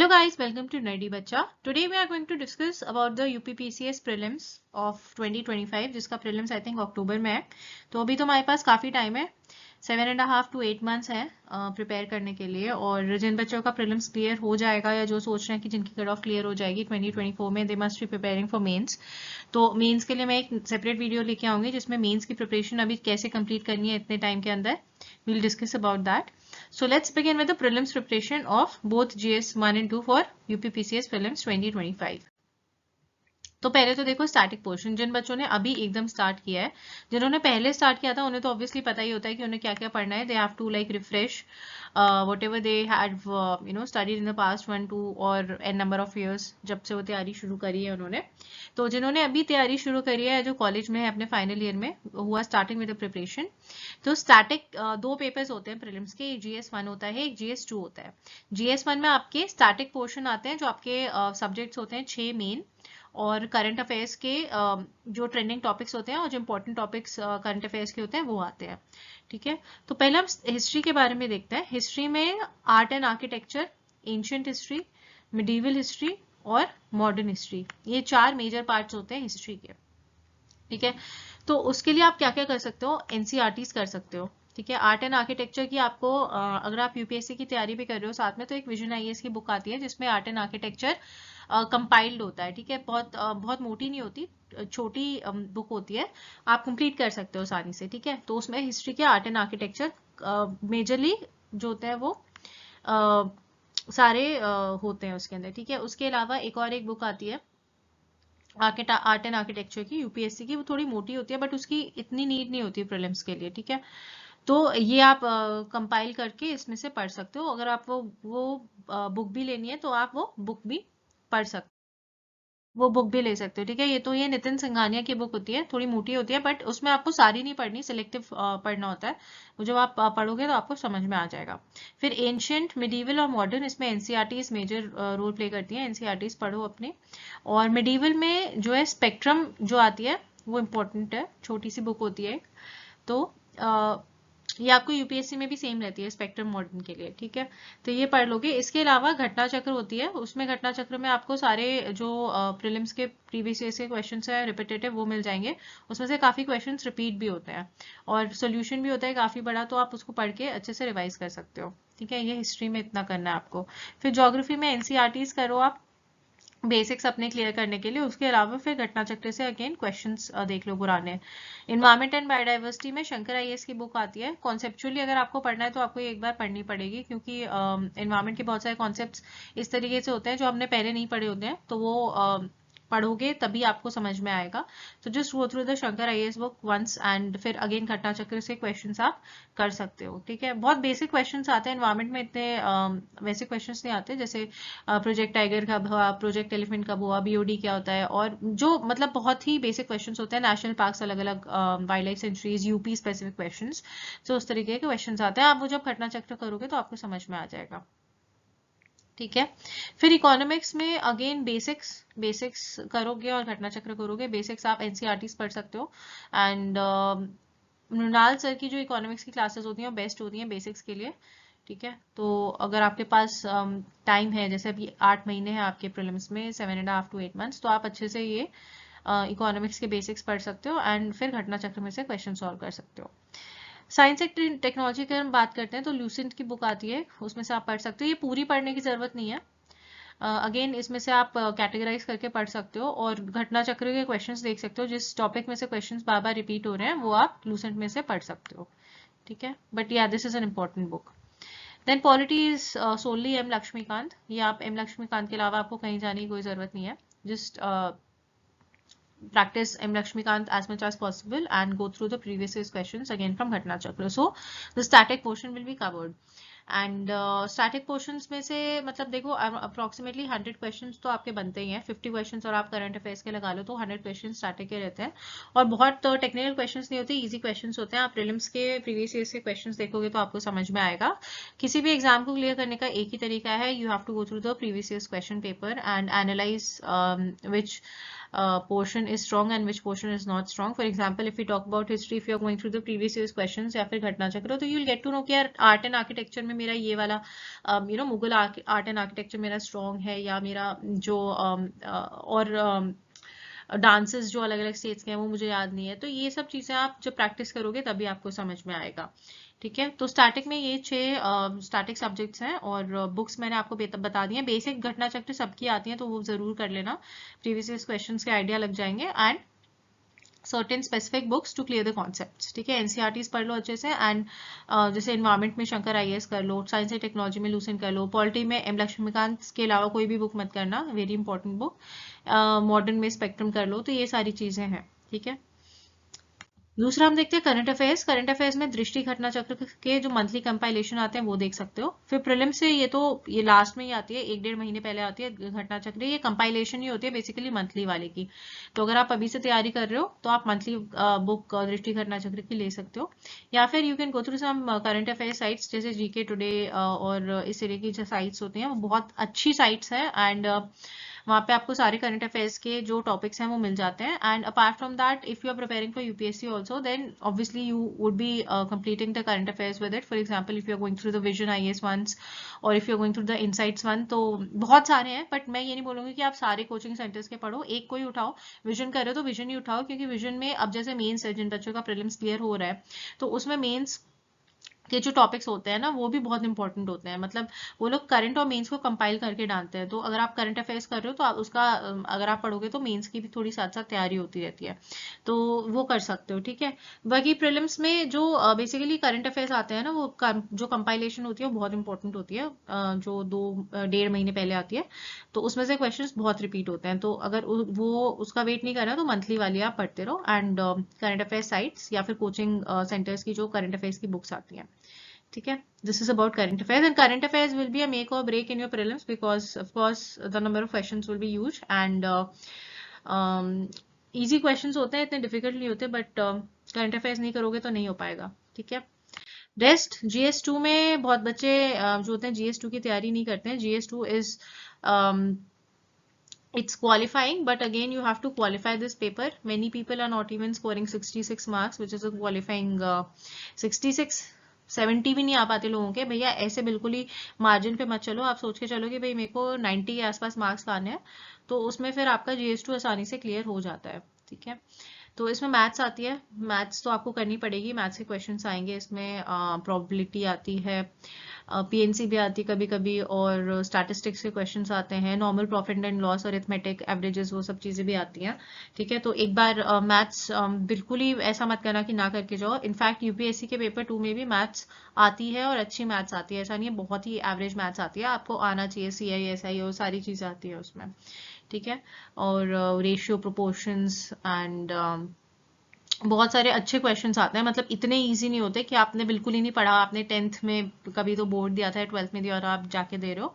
Hello guys, welcome to Nerdy Bacha. Today we are going to discuss about the UPPCS prelims of 2025 जिसका prelims I think अक्टूबर में है. तो अभी तो हमारे पास काफ़ी टाइम है, 7.5 to 8 months है प्रिपेयर करने के लिए. और जिन बच्चों का prelims क्लियर हो जाएगा या जो सोच रहे हैं कि जिनकी कट ऑफ क्लियर हो जाएगी 2024 में, they must be preparing for mains. तो मेंस के लिए मैं एक सेपरेट वीडियो लेके आऊंगी जिसमें मेंस की प्रिपरेशन अभी कैसे कंप्लीट करनी है इतने टाइम के अंदर. We'll discuss about that. So let's begin with the prelims preparation of both GS 1 and 2 for UPPCS prelims 2025. तो पहले तो देखो स्टैटिक पोर्शन. जिन बच्चों ने अभी एकदम स्टार्ट किया है, जिन्होंने पहले स्टार्ट किया था उन्हें तो ऑब्वियसली पता ही होता है कि उन्हें क्या क्या पढ़ना है. They have to like refresh whatever they had studied in the past 1-2 और n number of years जब से वो तैयारी शुरू करी है उन्होंने. तो जिन्होंने अभी तैयारी शुरू करी है, जो कॉलेज में है अपने फाइनल ईयर में, हुआ स्टार्टिंग विद द प्रिपरेशन. तो स्टैटिक दो पेपर्स होते हैं प्रीलिम्स के, एक GS1 होता है, एक GS2 होता है. GS1 में आपके स्टैटिक पोर्शन आते हैं जो आपके सब्जेक्ट्स होते हैं 6 मेन, और करंट अफेयर्स के जो ट्रेंडिंग टॉपिक्स होते हैं और जो इंपॉर्टेंट टॉपिक्स करंट अफेयर्स के होते हैं वो आते हैं. ठीक है, तो पहले हम हिस्ट्री के बारे में देखते हैं. हिस्ट्री में art and architecture, ancient history, medieval history और मॉडर्न हिस्ट्री, ये 4 मेजर पार्ट्स होते हैं हिस्ट्री के. ठीक है, तो उसके लिए आप क्या क्या कर सकते हो, एनसीईआरटीज कर सकते हो. ठीक है, आर्ट एंड आर्किटेक्चर की आपको अगर आप यूपीएससी की तैयारी भी कर रहे हो साथ में, तो एक विजन आईएएस की बुक आती है जिसमें आर्ट एंड आर्किटेक्चर कंपाइल्ड होता है. ठीक है, बहुत मोटी नहीं होती, छोटी बुक होती है, आप कंप्लीट कर सकते हो आसानी से. ठीक है, तो उसमें हिस्ट्री के आर्ट एंड आर्किटेक्चर मेजरली जो होते हैं वो सारे होते हैं उसके अंदर. ठीक है, उसके अलावा एक और एक बुक आती है आर्ट एंड आर्किटेक्चर की, यूपीएससी की. वो थोड़ी मोटी होती है बट उसकी इतनी नीड नहीं होती प्रीलिम्स के लिए. ठीक है, तो ये आप कंपाइल करके इसमें से पढ़ सकते हो. अगर आप वो बुक भी लेनी है तो आप वो बुक भी पढ़ सकते हो, वो बुक भी ले सकते हो. ठीक है, ये नितिन सिंघानिया की बुक होती है, थोड़ी मोटी होती है बट उसमें आपको सारी नहीं पढ़नी, सिलेक्टिव पढ़ना होता है. वो जब आप पढ़ोगे तो आपको समझ में आ जाएगा. फिर एंशिएंट, मिडीवल और मॉडर्न, इसमें एनसीईआरटीज मेजर रोल प्ले करती हैं. एनसीईआरटीज पढ़ो अपने. और मिडीवल में जो है स्पेक्ट्रम जो आती है वो इम्पोर्टेंट है, छोटी सी बुक होती है. तो ये आपको यूपीएससी में भी सेम रहती है स्पेक्ट्रम मॉडर्न के लिए. ठीक है, तो ये पढ़ लोगे. इसके अलावा घटना चक्र होती है, उसमें घटना चक्र में आपको सारे जो प्रीलिम्स के प्रीवियस ईयर के क्वेश्चंस है रिपीटेटिव वो मिल जाएंगे. उसमें से काफी क्वेश्चंस रिपीट भी होते हैं और सोल्यूशन भी होता है काफी बड़ा, तो आप उसको पढ़ के अच्छे से रिवाइज कर सकते हो. ठीक है, ये हिस्ट्री में इतना करना है आपको. फिर ज्योग्राफी में एनसीईआरटीज करो आप बेसिक्स अपने क्लियर करने के लिए. उसके अलावा फिर घटना चक्र से अगेन क्वेश्चंस देख लो पुराने. इन्वायरमेंट एंड बायोडाइवर्सिटी में शंकर आईएएस की बुक आती है. कॉन्सेप्चुअली अगर आपको पढ़ना है तो आपको ये एक बार पढ़नी पड़ेगी, क्योंकि इन्वायरमेंट के बहुत सारे कॉन्सेप्ट्स इस तरीके से होते हैं जो हमने पहले नहीं पढ़े होते हैं, तो वो पढ़ोगे तभी आपको समझ में आएगा. तो just go through the Shankar IAS book once and फिर अगेन घटना चक्र से क्वेश्चंस आप कर सकते हो. ठीक है, बहुत बेसिक क्वेश्चंस आते हैं एनवायरमेंट में, इतने वैसे क्वेश्चंस नहीं आते. जैसे प्रोजेक्ट टाइगर कब हुआ, प्रोजेक्ट एलिफेंट कब हुआ, बीओडी क्या होता है, और जो मतलब बहुत ही बेसिक क्वेश्चंस होते हैं. नेशनल पार्क्स, अलग अलग wild life sanctuaries, UP specific questions, तो उस तरीके के क्वेश्चंस आते हैं. आप वो जब घटना चक्र करोगे तो आपको समझ में आ जाएगा. ठीक है, फिर इकोनॉमिक्स में अगेन बेसिक्स करोगे और घटना चक्र करोगे. बेसिक्स आप एनसीईआरटीज पढ़ सकते हो. एंड मृणाल सर की जो इकोनॉमिक्स की क्लासेस होती हैं वो बेस्ट होती हैं बेसिक्स के लिए. ठीक है, तो अगर आपके पास टाइम है, जैसे अभी 8 महीने हैं आपके प्रीलिम्स में, 7.5 to 8 months, तो आप अच्छे से ये इकोनॉमिक्स के बेसिक्स पढ़ सकते हो एंड फिर घटना चक्र में से क्वेश्चन सॉल्व कर सकते हो. साइंस एंड टेक्नोलॉजी की हम बात करते हैं तो ल्यूसेंट की बुक आती है, उसमें से आप पढ़ सकते हो. ये पूरी पढ़ने की जरूरत नहीं है. अगेन इसमें से आप कैटेगराइज करके पढ़ सकते हो और घटना चक्र के क्वेश्चंस देख सकते हो. जिस टॉपिक में से क्वेश्चंस बार बार रिपीट हो रहे हैं वो आप ल्यूसेंट में से पढ़ सकते हो. ठीक है, but yeah this is an important book. Then polity is solely M Laxmikant. ये आप एम लक्ष्मीकांत के अलावा आपको कहीं जाने की कोई जरूरत नहीं है. Just practice M. Lakshmikant as much as possible and go through the previous year's questions again from Ghatna Chakra. So the static portion will be covered. And static portions में से मतलब देखो अप्रोक्सीमेटली 100 क्वेश्चंस तो आपके बनते ही हैं. 50 questions और आप करंट अफेयर्स के लगा लो तो 100 क्वेश्चंस स्टैटिक के रहते हैं. और बहुत टेक्निकल क्वेश्चंस नहीं होते, इजी क्वेश्चंस होते हैं. आप प्रीलिम्स के प्रीवियस ईयर के क्वेश्चंस देखोगे तो आपको समझ में आएगा. किसी भी एग्जाम को क्लियर करने का एक ही तरीका है, you have to go through the previous year question paper and analyse which portion is strong and which portion is not strong. For example, if we talk about history, if you are going through the previous year's questions या फिर घटना चक्र, तो you will get to know कि यार art and architecture में मेरा ये वाला मुगल आर्ट एंड आर्किटेक्चर मेरा स्ट्रॉन्ग है, या मेरा जो और डांसेस जो अलग अलग स्टेट्स के हैं वो मुझे याद नहीं है। तो ये सब चीजें आप जब प्रैक्टिस करोगे तभी आपको समझ में आएगा। ठीक है, तो स्टैटिक में ये 6 स्टैटिक सब्जेक्ट्स हैं, और बुक्स मैंने आपको बता दी हैं। बेसिक घटना चक्र सबकी आती हैं, तो वो जरूर कर लेना, प्रीवियस ईयर क्वेश्चंस के आइडिया लग जाएंगे। And certain specific books to clear the concepts. ठीक है, एनसीईआरटीज पढ़ लो अच्छे से। एंड जैसे एनवायरमेंट में शंकर आईएएस कर लो, साइंस एंड टेक्नोलॉजी में लूसेंट कर लो, पॉलिटी में एम लक्ष्मीकांत के अलावा कोई भी बुक मत करना, वेरी इंपॉर्टेंट बुक। मॉडर्न में स्पेक्ट्रम कर लो। तो ये सारी चीजें हैं। ठीक है, दूसरा हम देखते हैं करंट अफेयर्स। करंट अफेयर्स में दृष्टि घटना चक्र के जो मंथली कंपाइलेशन आते हैं वो देख सकते हो। फिर प्रीलिम से ये लास्ट में ही आती है, 1-1.5 महीने पहले आती है घटना चक्र। ये कंपाइलेशन ही होती है बेसिकली मंथली वाले की। तो अगर आप अभी से तैयारी कर रहे हो तो आप मंथली बुक दृष्टि घटना चक्र की ले सकते हो, या फिर you can go through some current affair sites जैसे जीके टुडे और इस तरह की जो साइट्स होती हैं वो बहुत अच्छी साइट्स हैं। एंड वहाँ पे आपको सारे करंट अफेयर्स के जो टॉपिक्स हैं वो मिल जाते हैं। And apart from that, if you are preparing for UPSC also, then obviously you would be completing the current affairs with it. For example, if you are going through the Vision IAS ones, or if you are going through the Insights one, तो बहुत सारे हैं। But मैं ये नहीं बोलूंगी कि आप सारे कोचिंग सेंटर्स के पढ़ो, एक कोई उठाओ। विजन कर रहे हो तो विजन ही उठाओ, क्योंकि विजन में अब जैसे मेन्स है, जिन बच्चों का प्रीलिम्स क्लियर हो रहा है, तो उसमें मेन्स के जो टॉपिक्स होते हैं ना वो भी बहुत इंपॉर्टेंट होते हैं। मतलब वो लोग करंट और मेंस को कंपाइल करके डालते हैं। तो अगर आप करंट अफेयर्स कर रहे हो तो आप उसका अगर आप पढ़ोगे तो मेंस की भी थोड़ी साथ साथ तैयारी होती रहती है, तो वो कर सकते हो। ठीक है, बाकी प्रीलिम्स में जो बेसिकली करंट अफेयर्स आते हैं ना, वो जो कंपाइलेशन होती है वो बहुत इंपॉर्टेंट होती है, जो 2-1.5 महीने पहले आती है। तो उसमें से क्वेश्चन बहुत रिपीट होते हैं। तो अगर वो उसका वेट नहीं कर रहा तो मंथली वाली आप पढ़ते रहो। एंड करंट अफेयर साइट्स या फिर कोचिंग सेंटर्स की जो करंट अफेयर्स की बुक्स आती हैं। ठीक है, this is about current affairs. And current affairs will be a make or break in your prelims, because of course the number of questions will be huge. And easy questions होते हैं, इतने difficult नहीं होते, but current affairs नहीं करोगे तो नहीं हो पाएगा। ठीक है, रेस्ट GS2 में बहुत बच्चे जो होते हैं GS2 की तैयारी नहीं करते हैं। GS2 is it's qualifying, but again you have to qualify this paper. Many people are not even scoring 66 marks, which is a qualifying 66 70 भी नहीं आ पाते लोगों के। भैया ऐसे बिल्कुल ही मार्जिन पे मत चलो। आप सोच के चलो कि भाई मेरे को 90 के आसपास मार्क्स लाने हैं, तो उसमें फिर आपका GS2 आसानी से क्लियर हो जाता है। ठीक है, तो इसमें मैथ्स आती है। मैथ्स तो आपको करनी पड़ेगी, मैथ्स के क्वेश्चंस आएंगे इसमें। प्रोबेबिलिटी आती है, PNC भी आती है कभी कभी, और स्टैटिस्टिक्स के क्वेश्चंस आते हैं, normal profit and loss, arithmetic, averages, वो सब चीजें भी आती हैं। ठीक है, तो एक बार मैथ्स बिल्कुल ही ऐसा मत करना कि ना करके जाओ। इनफैक्ट यूपीएससी के पेपर 2 में भी मैथ्स आती है, और अच्छी मैथ्स आती है। ऐसा नहीं है बहुत ही एवरेज मैथ्स आती है, आपको आना चाहिए। CI SI और सारी चीजें आती है उसमें। ठीक है, और रेशियो, प्रोपोर्शंस एंड बहुत सारे अच्छे क्वेश्चंस आते हैं। मतलब इतने इजी नहीं होते कि आपने बिल्कुल ही नहीं पढ़ा, आपने 10th में कभी तो बोर्ड दिया था, 12th में दिया और आप जाके दे रहे हो,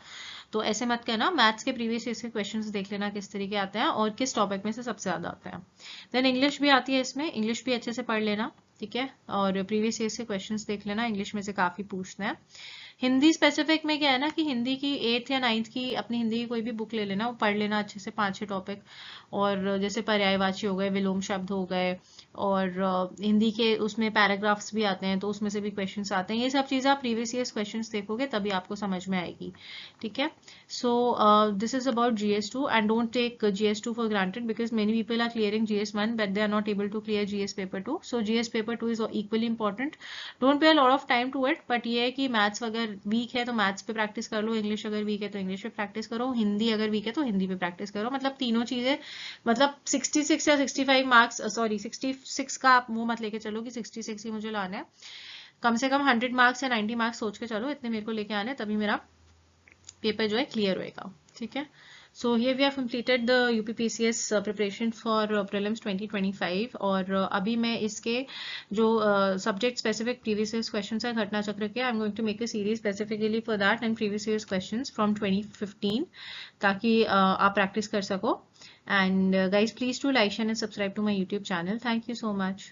तो ऐसे मत करना। मैथ्स के प्रीवियस ईयर के क्वेश्चंस देख लेना किस तरीके आते हैं और किस टॉपिक में से सबसे ज्यादा आते हैं। देन इंग्लिश भी आती है इसमें, इंग्लिश भी अच्छे से पढ़ लेना। ठीक है, और प्रीवियस ईयर के क्वेश्चंस देख लेना, इंग्लिश में से काफी पूछते हैं। हिंदी स्पेसिफिक में क्या है ना कि हिंदी की 8th या 9th की अपनी हिंदी की कोई भी बुक ले लेना, वो पढ़ लेना अच्छे से, 5-6 टॉपिक। और जैसे पर्यायवाची हो गए, विलोम शब्द हो गए, और हिंदी के उसमें पैराग्राफ्स भी आते हैं, तो उसमें से भी क्वेश्चंस आते हैं। ये सब चीजें आप प्रीवियस ईयर क्वेश्चंस देखोगे तभी आपको समझ में आएगी। ठीक है, so this is about GS2 and don't take GS2 for granted, because many people are clearing GS1 but they are not able to clear GS paper 2। So GS paper 2 is equally important, don't pay a lot of time to it. But ये है कि maths अगर week है तो maths पे practice कर लो, English अगर week है तो इंग्लिश पे प्रैक्टिस करो, हिंदी अगर वीक है तो हिंदी पे प्रैक्टिस करो। मतलब तीनों चीजें, मतलब 66 या 65 मार्क्स, सॉरी 66 का आप मुंह मत लेके चलो कि 66 ही मुझे लाना है। कम से कम 100 मार्क्स या 90 मार्क्स सोच के चलो, इतने मेरे को लेके आने, तभी मेरा पेपर जो है क्लियर होएगा। ठीक है, so here we have completed the UPPCS preparation for prelims 2025। और अभी मैं इसके जो subject specific previous years questions है घटना चक्र के, I'm going to make a series specifically for that and previous years questions from 2015, ताकि आप practice कर सको। And guys, please do like, share and subscribe to my YouTube channel. Thank you so much.